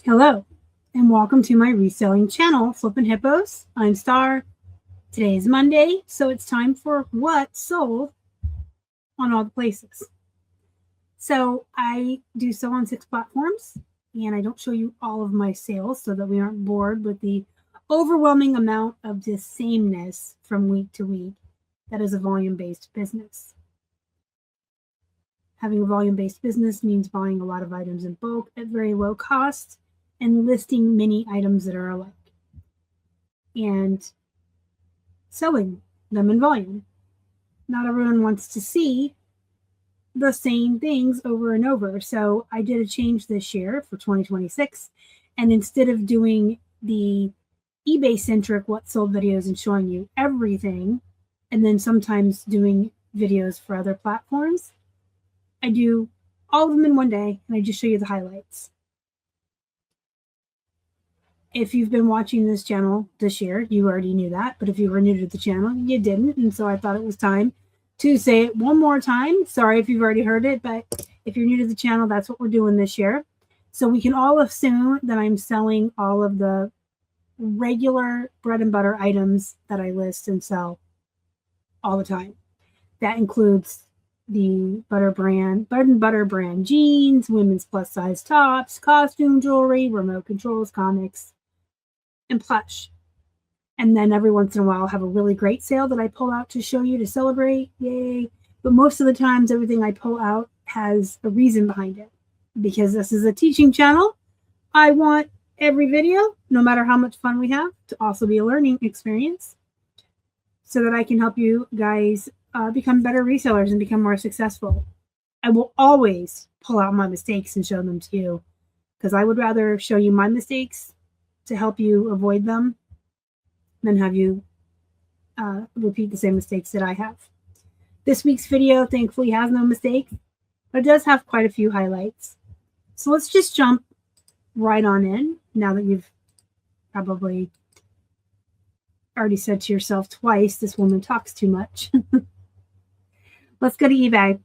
Hello, and welcome to my reselling channel, Flippin' Hippos. I'm Star. Today is Monday, so it's time for what sold on all the places. So I do sell on 6 platforms, and I don't show you all of my sales so that we aren't bored with the overwhelming amount of the sameness from week to week that is a volume-based business. Having a volume-based business means buying a lot of items in bulk at very low cost and listing many items that are alike and selling them in volume. Not everyone wants to see the same things over and over. So I did a change this year for 2026. And instead of doing the eBay-centric what sold videos and showing you everything, and then sometimes doing videos for other platforms, I do all of them in one day, and I just show you the highlights. If you've been watching this channel this year, you already knew that. But if you were new to the channel, you didn't. And so I thought it was time to say it one more time. Sorry if you've already heard it, but if you're new to the channel, that's what we're doing this year. So we can all assume that I'm selling all of the regular bread and butter items that I list and sell all the time. That includes the bread and butter brand jeans, women's plus size tops, costume jewelry, remote controls, comics, and plush. And then every once in a while I'll have a really great sale that I pull out to show you to celebrate. Yay. But most of the times everything I pull out has a reason behind it. Because this is a teaching channel, I want every video, no matter how much fun we have, to also be a learning experience so that I can help you guys become better resellers and become more successful. I will always pull out my mistakes and show them to you because I would rather show you my mistakes to help you avoid them than have you repeat the same mistakes that I have. This week's video thankfully has no mistakes, but it does have quite a few highlights. So let's just jump right on in now that you've probably already said to yourself twice, this woman talks too much. Let's go to eBay.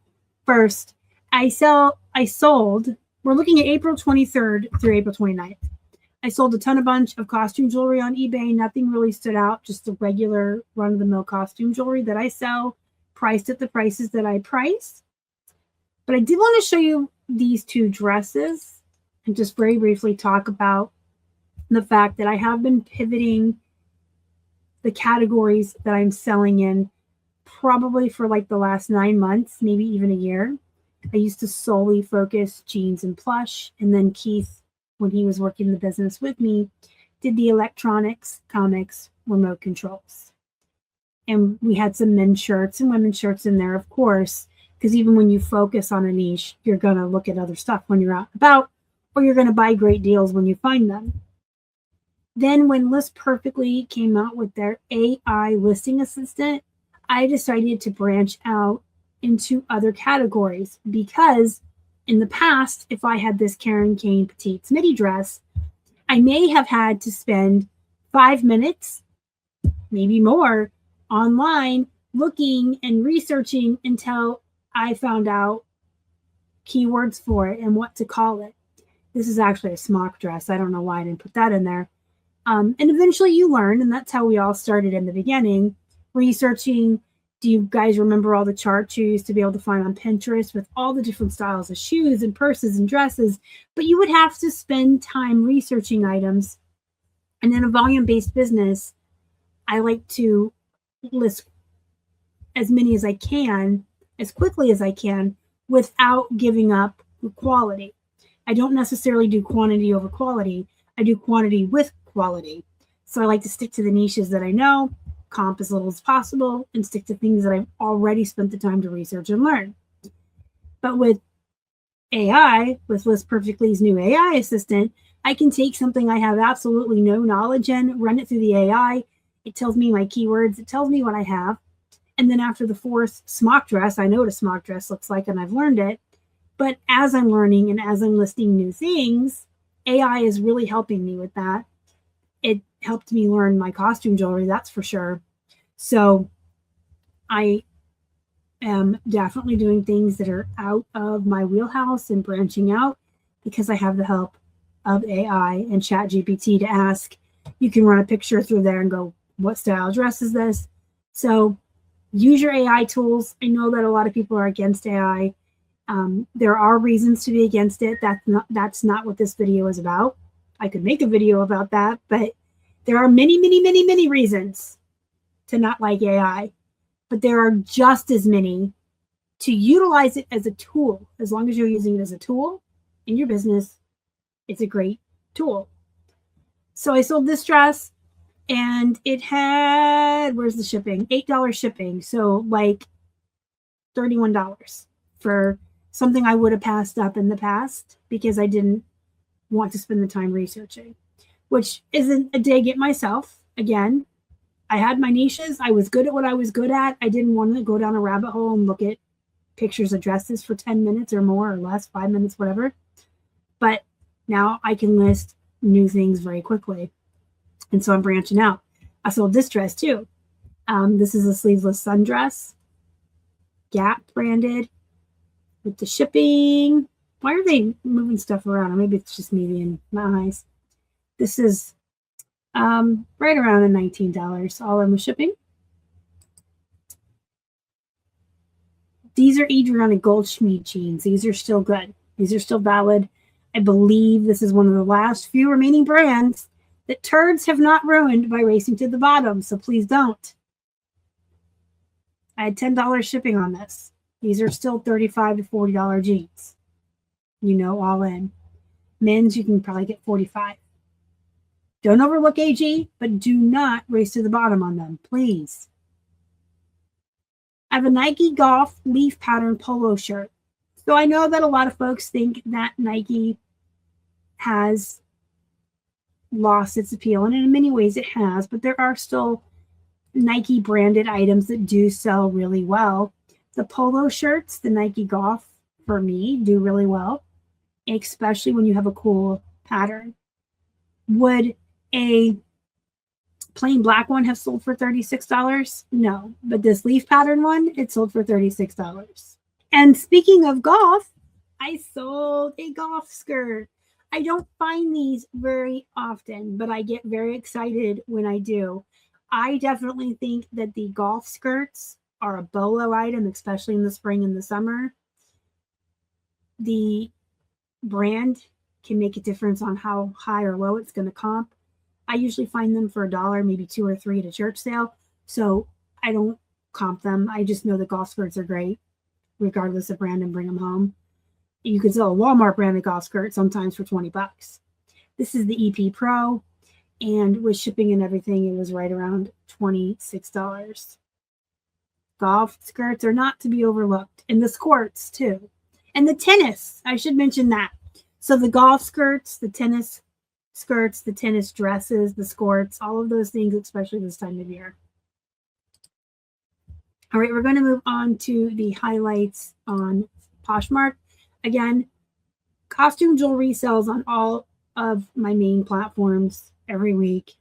First, I sold, we're looking at April 23rd through April 29th. I sold a bunch of costume jewelry on eBay. Nothing really stood out, just the regular run-of-the-mill costume jewelry that I sell, priced at the prices that I price. But I did want to show you these 2 dresses and just very briefly talk about the fact that I have been pivoting the categories that I'm selling in probably for like the last 9 months, maybe even a year. I used to solely focus jeans and plush. And then Keith, when he was working the business with me, did the electronics, comics, remote controls. And we had some men's shirts and women's shirts in there, of course, because even when you focus on a niche, you're going to look at other stuff when you're out and about, or you're going to buy great deals when you find them. Then when List Perfectly came out with their AI listing assistant, I decided to branch out into other categories because in the past, if I had this Karen Kane petite midi dress, I may have had to spend 5 minutes, maybe more, online looking and researching until I found out keywords for it and what to call it. This is actually a smock dress. I don't know why I didn't put that in there. And eventually you learn, and that's how we all started in the beginning, researching. Do you guys remember all the charts you used to be able to find on Pinterest with all the different styles of shoes and purses and dresses? But you would have to spend time researching items. And in a volume-based business, I like to list as many as I can, as quickly as I can, without giving up quality. I don't necessarily do quantity over quality. I do quantity with quality. So I like to stick to the niches that I know, comp as little as possible, and stick to things that I've already spent the time to research and learn. But with AI, with List Perfectly's new AI assistant, I can take something I have absolutely no knowledge in, run it through the AI. It tells me my keywords. It tells me what I have. And then after the 4th smock dress, I know what a smock dress looks like and I've learned it. But as I'm learning and as I'm listing new things, AI is really helping me with that. It helped me learn my costume jewelry, that's for sure. So I am definitely doing things that are out of my wheelhouse and branching out because I have the help of AI and ChatGPT to ask. You can run a picture through there and go, what style dress is this? So use your AI tools. I know that a lot of people are against AI. There are reasons to be against it. That's not what this video is about. I could make a video about that, but there are many, many, many, many reasons to not like AI. But there are just as many to utilize it as a tool. As long as you're using it as a tool in your business, it's a great tool. So I sold this dress and it had, where's the shipping? $8 shipping. So like $31 for something I would have passed up in the past because I didn't want to spend the time researching, which isn't a dig at myself. Again, I had my niches. I was good at what I was good at. I didn't want to go down a rabbit hole and look at pictures of dresses for 10 minutes or more or less, 5 minutes, whatever. But now I can list new things very quickly. And so I'm branching out. I sold this dress too. This is a sleeveless sundress, Gap branded with the shipping. Why are they moving stuff around? Or maybe it's just me being my eyes. This is right around $19 all in with shipping. These are Adriana Goldschmied jeans. These are still good. These are still valid. I believe this is one of the last few remaining brands that turds have not ruined by racing to the bottom, so please don't. I had $10 shipping on this. These are still $35 to $40 jeans. You know, all in. Men's, you can probably get $45. Don't overlook AG, but do not race to the bottom on them, please. I have a Nike Golf leaf pattern polo shirt. So I know that a lot of folks think that Nike has lost its appeal, and in many ways it has, but there are still Nike branded items that do sell really well. The polo shirts, the Nike Golf, for me, do really well, especially when you have a cool pattern. Would a plain black one have sold for $36? No, but this leaf pattern one, it sold for $36. And speaking of golf, I sold a golf skirt. I don't find these very often, but I get very excited when I do. I definitely think that the golf skirts are a bolo item, especially in the spring and the summer. The brand can make a difference on how high or low it's going to comp. I usually find them for $1, maybe $2 or $3 at a church sale. So I don't comp them. I just know the golf skirts are great, regardless of brand, and bring them home. You can sell a Walmart branded golf skirt sometimes for $20. This is the EP Pro, and with shipping and everything, it was right around $26. Golf skirts are not to be overlooked, and the squirts too, and the tennis. I should mention that. So the golf skirts, the tennis skirts, the tennis dresses, the skirts, all of those things, especially this time of year. All right, we're going to move on to the highlights on Poshmark. Again, costume jewelry sells on all of my main platforms every week.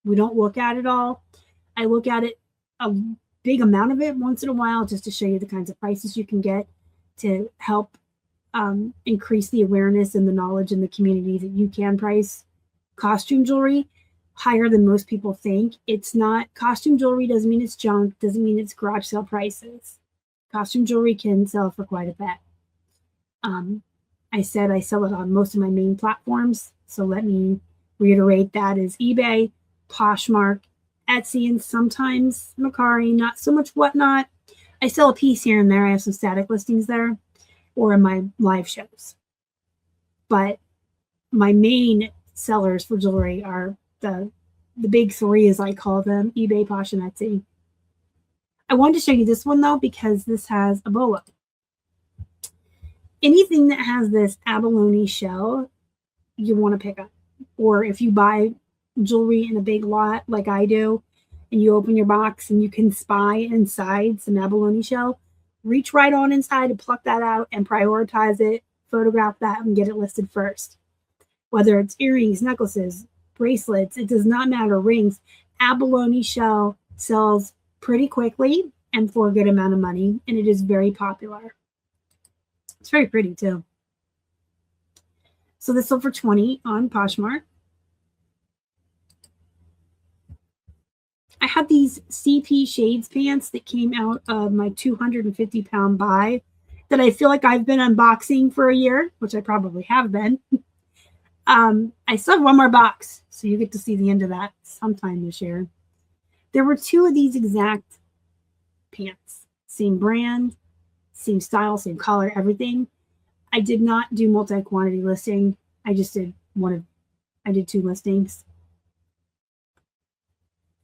We don't look at it all. I look at it, a big amount of it once in a while, just to show you the kinds of prices you can get to help increase the awareness and the knowledge in the community that you can price costume jewelry higher than most people think. It's not, costume jewelry doesn't mean it's junk, doesn't mean it's garage sale prices. Costume jewelry can sell for quite a bit. I said I sell it on most of my main platforms, so let me reiterate that is eBay, Poshmark, Etsy, and sometimes Mercari, not so much Whatnot. I sell a piece here and there. I have some static listings there or in my live shows. But my main sellers for jewelry are the big three, as I call them, eBay, Posh, and Etsy. I wanted to show you this one, though, because this has a bolo. Anything that has this abalone shell, you want to pick up. Or if you buy jewelry in a big lot like I do, and you open your box and you can spy inside some abalone shell, reach right on inside and pluck that out and prioritize it, photograph that, and get it listed first. Whether it's earrings, necklaces, bracelets, it does not matter, rings, abalone shell sells pretty quickly and for a good amount of money, and it is very popular. It's very pretty too. So this sold for $20 on Poshmark. I had these CP Shades pants that came out of my 250-pound buy that I feel like I've been unboxing for a year, which I probably have been. I still have one more box, so you get to see the end of that sometime this year. There were 2 of these exact pants. Same brand, same style, same color, everything. I did not do multi-quantity listing. I just did I did 2 listings.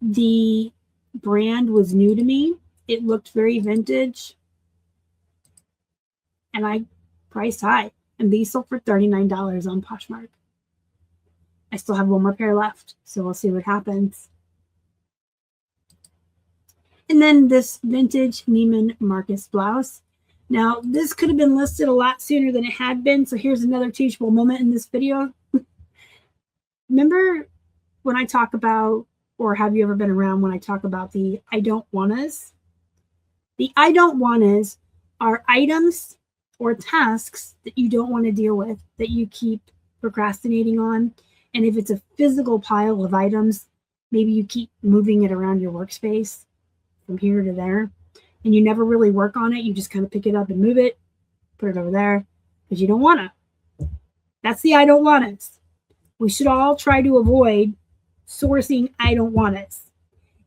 The brand was new to me. It looked very vintage. And I priced high. And these sold for $39 on Poshmark. I still have one more pair left, so we'll see what happens. And then this vintage Neiman Marcus blouse. Now, this could have been listed a lot sooner than it had been, so here's another teachable moment in this video. Remember when I talk about, or have you ever been around when I talk about the I don't wannas? The I don't wannas are items or tasks that you don't want to deal with, that you keep procrastinating on. And if it's a physical pile of items, maybe you keep moving it around your workspace from here to there, and you never really work on it. You just kind of pick it up and move it, put it over there, because you don't want to. That's the I don't want it. We should all try to avoid sourcing I don't want it.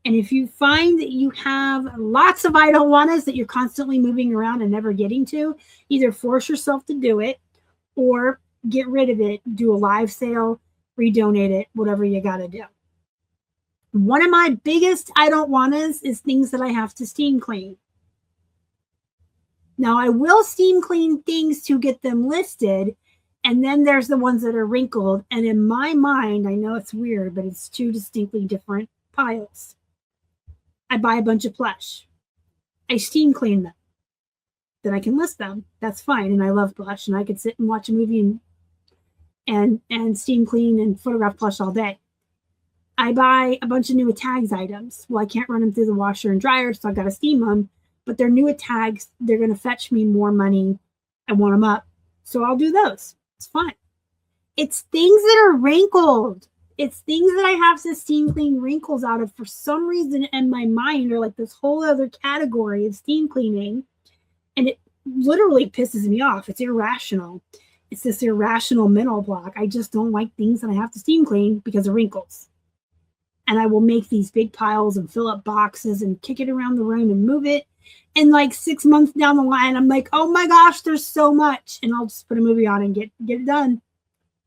And if you find that you have lots of I don't want it that you're constantly moving around and never getting to, either force yourself to do it or get rid of it, do a live sale, redonate it, whatever you got to do. One of my biggest I don't wannas is things that I have to steam clean. Now, I will steam clean things to get them listed, and then there's the ones that are wrinkled. And in my mind, I know it's weird, but it's 2 distinctly different piles. I buy a bunch of plush. I steam clean them. Then I can list them. That's fine. And I love plush, and I could sit and watch a movie and steam clean and photograph plush all day. I buy a bunch of new tags items. Well, I can't run them through the washer and dryer, so I've got to steam them. But they're new tags. They're going to fetch me more money. I want them up. So I'll do those. It's fine. It's things that are wrinkled. It's things that I have to steam clean wrinkles out of for some reason in my mind, or like this whole other category of steam cleaning. And it literally pisses me off. It's irrational. It's this irrational mental block. I just don't like things that I have to steam clean because of wrinkles. And I will make these big piles and fill up boxes and kick it around the room and move it. And like 6 months down the line, I'm like, oh my gosh, there's so much. And I'll just put a movie on and get it done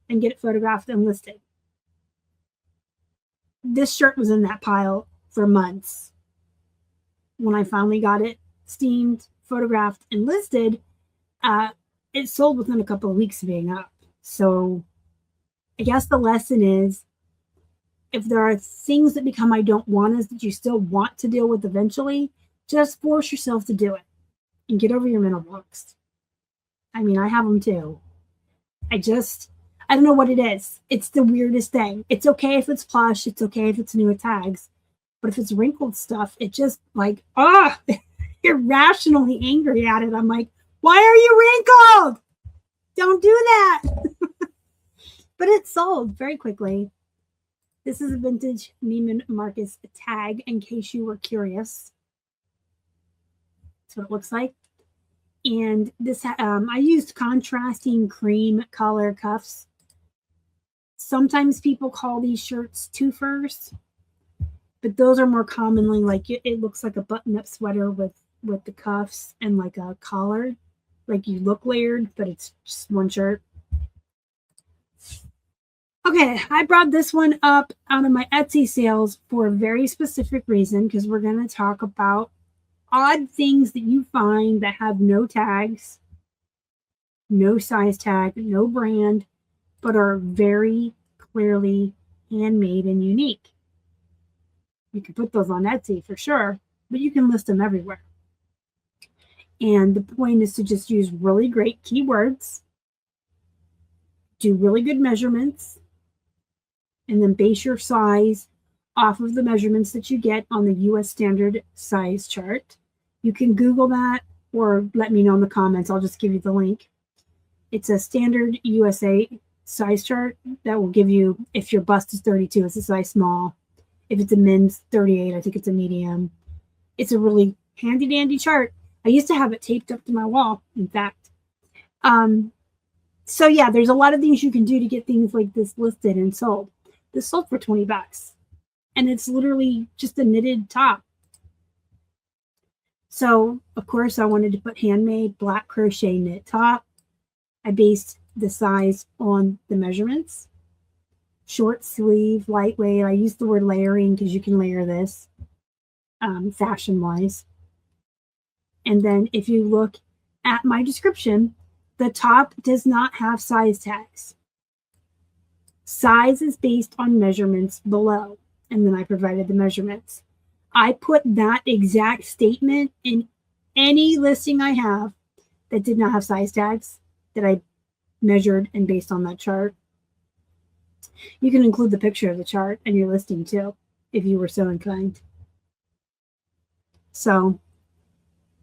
and get it photographed and listed. This shirt was in that pile for months. When I finally got it steamed, photographed, and listed, it sold within a couple of weeks of being up. So I guess the lesson is, if there are things that become I don't want us that you still want to deal with eventually, just force yourself to do it and get over your mental blocks. I mean, I have them too. I don't know what it is. It's the weirdest thing. It's okay if it's plush. It's okay if it's new tags. But if it's wrinkled stuff, it just like, irrationally angry at it. I'm like, why are you wrinkled? Don't do that. But it sold very quickly. This is a vintage Neiman Marcus tag, in case you were curious. That's what it looks like. And this, I used contrasting cream color cuffs. Sometimes people call these shirts twofers, but those are more commonly like, it looks like a button-up sweater with the cuffs and like a collar. Like you look layered, but it's just one shirt. Okay, I brought this one up out of my Etsy sales for a very specific reason, because we're going to talk about odd things that you find that have no tags, no size tag, no brand, but are very clearly handmade and unique. You can put those on Etsy for sure, but you can list them everywhere. And the point is to just use really great keywords, do really good measurements, and then base your size off of the measurements that you get on the US standard size chart. You can Google that or let me know in the comments. I'll just give you the link. It's a standard USA size chart that will give you, if your bust is 32, it's a size small. If it's a men's 38, I think it's a medium. It's a really handy dandy chart. I used to have it taped up to my wall, in fact. So yeah, there's a lot of things you can do to get things like this listed and sold. This sold for 20 bucks. And it's literally just a knitted top. So, of course, I wanted to put handmade black crochet knit top. I based the size on the measurements. Short sleeve, lightweight. I used the word layering because you can layer this fashion-wise. And then if you look at my description, the top does not have size tags. Size is based on measurements below. And then I provided the measurements. I put that exact statement in any listing I have that did not have size tags that I measured and based on that chart. You can include the picture of the chart in your listing too, if you were so inclined. So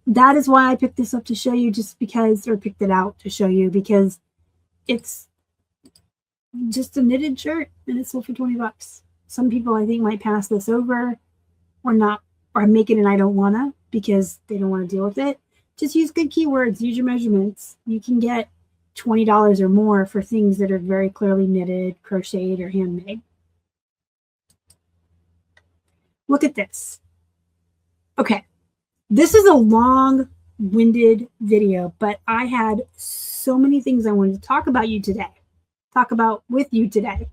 that is why I picked this up to show you, just because, or picked it out to show you, because it's just a knitted shirt and it's sold for 20 bucks. Some people I think might pass this over or not, or make it an I don't wanna because they don't want to deal with it. Just use good keywords, use your measurements. You can get $20 or more for things that are very clearly knitted, crocheted, or handmade. Look at this. Okay, this is a long-winded video, but I had so many things I wanted to talk about with you today,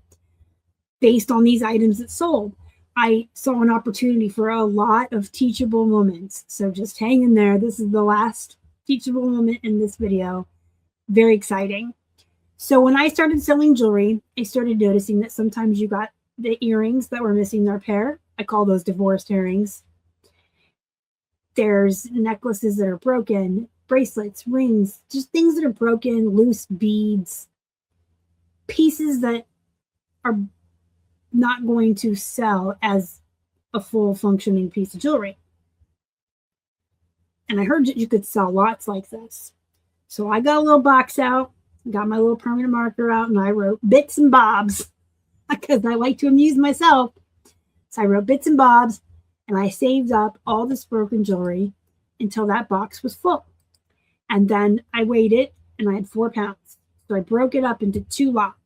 based on these items that sold. I saw an opportunity for a lot of teachable moments. So just hang in there. This is the last teachable moment in this video. Very exciting. So when I started selling jewelry, I started noticing that sometimes you got the earrings that were missing their pair. I call those divorced earrings. There's necklaces that are broken, bracelets, rings, just things that are broken, loose beads, pieces that are not going to sell as a full functioning piece of jewelry. And I heard that you could sell lots like this. So I got a little box out, got my little permanent marker out, and I wrote bits and bobs because I like to amuse myself. So I wrote bits and bobs, and I saved up all this broken jewelry until that box was full. And then I weighed it, and I had 4 pounds. So I broke it up into 2 lots.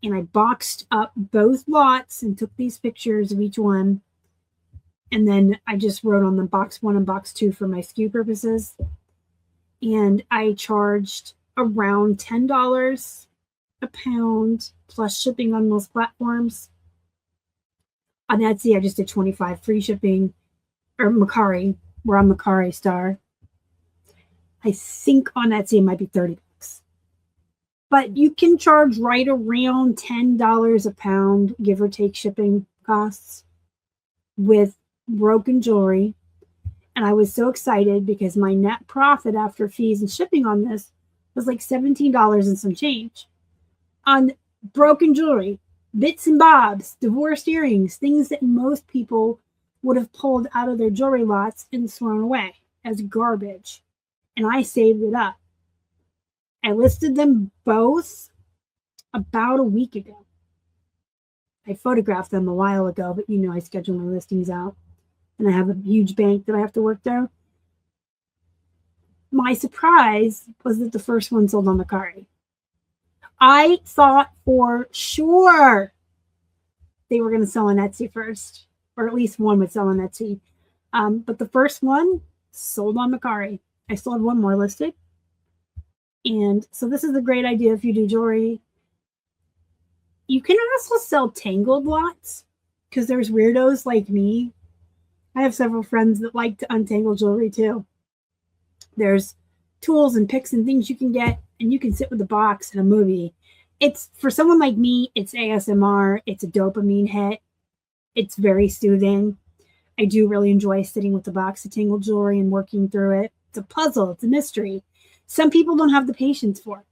And I boxed up both lots and took these pictures of each one. And then I just wrote on them box 1 and box 2 for my SKU purposes. And I charged around $10 a pound plus shipping on most platforms. On Etsy, I just did $25 free shipping, or Mercari, where I'm Mercari star. I think on Etsy it might be $30. But you can charge right around $10 a pound, give or take shipping costs, with broken jewelry. And I was so excited because my net profit after fees and shipping on this was like $17 and some change. On broken jewelry, bits and bobs, divorced earrings, things that most people would have pulled out of their jewelry lots and thrown away as garbage. And I saved it up. I listed them both about a week ago. I photographed them a while ago, but you know I schedule my listings out. And I have a huge bank that I have to work through. My surprise was that the first one sold on Mercari. I thought for sure they were going to sell on Etsy first, or at least one would sell on Etsy. But the first one sold on Mercari. I still have one more listed. And so this is a great idea if you do jewelry. You can also sell tangled lots because there's weirdos like me. I have several friends that like to untangle jewelry too. There's tools and picks and things you can get, and you can sit with the box in a movie. It's, for someone like me, it's ASMR. It's a dopamine hit. It's very soothing. I do really enjoy sitting with the box of tangled jewelry and working through it. It's a puzzle. It's a mystery. Some people don't have the patience for it.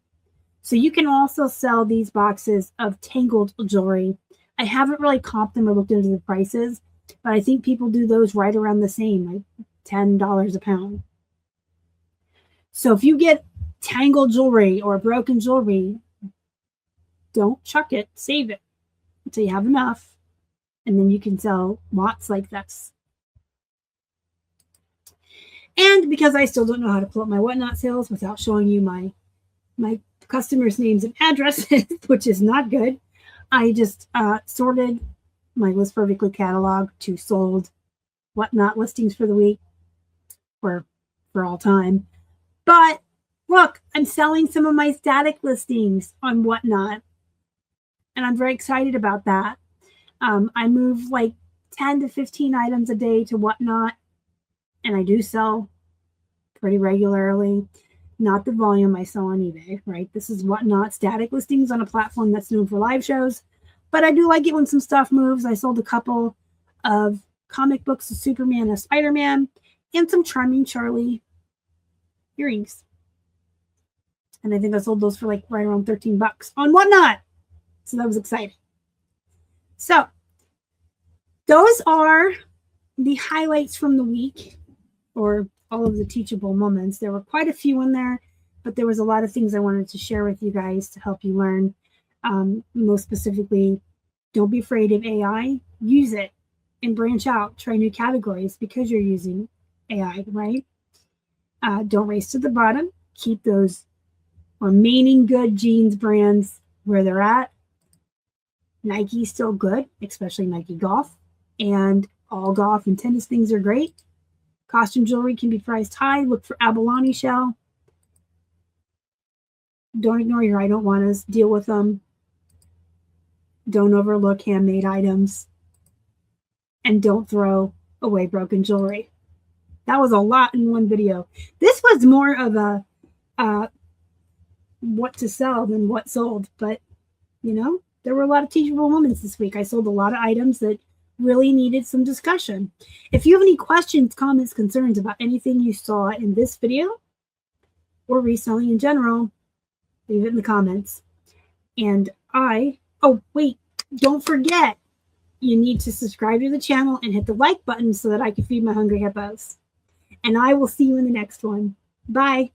So you can also sell these boxes of tangled jewelry. I haven't really comped them or looked into the prices, but I think people do those right around the same, like $10 a pound. So if you get tangled jewelry or broken jewelry, Don't chuck it. Save it until you have enough. And then you can sell lots like this. And because I still don't know how to pull up my whatnot sales without showing you my customers' names and addresses, which is not good, I just sorted my List Perfectly catalog to sold whatnot listings for the week or for all time. But look, I'm selling some of my static listings on whatnot, and I'm very excited about that. I move like 10 to 15 items a day to whatnot, and I do sell pretty regularly. Not the volume I sell on eBay, right? This is whatnot static listings on a platform that's known for live shows. But I do like it when some stuff moves. I sold a couple of comic books of Superman and Spider-Man and some Charming Charlie earrings. And I think I sold those for like right around 13 bucks on whatnot. So that was exciting. So those are the highlights from the week, or all of the teachable moments. There were quite a few in there, but there was a lot of things I wanted to share with you guys to help you learn. Most specifically, don't be afraid of AI. Use it and branch out. Try new categories because you're using AI, right? Don't race to the bottom. Keep those remaining good jeans brands where they're at. Nike's still good, especially Nike Golf. And all golf and tennis things are great. Costume jewelry can be priced high. Look for abalone shell. Don't ignore your I don't want to deal with them. Don't overlook handmade items. And don't throw away broken jewelry. That was a lot in one video. This was more of a what to sell than what sold. But, you know, there were a lot of teachable moments this week. I sold a lot of items that really needed some discussion. If you have any questions, comments, concerns about anything you saw in this video or reselling in general, leave it in the comments. And oh wait, don't forget, you need to subscribe to the channel and hit the like button so that I can feed my hungry hippos. And I will see you in the next one. Bye.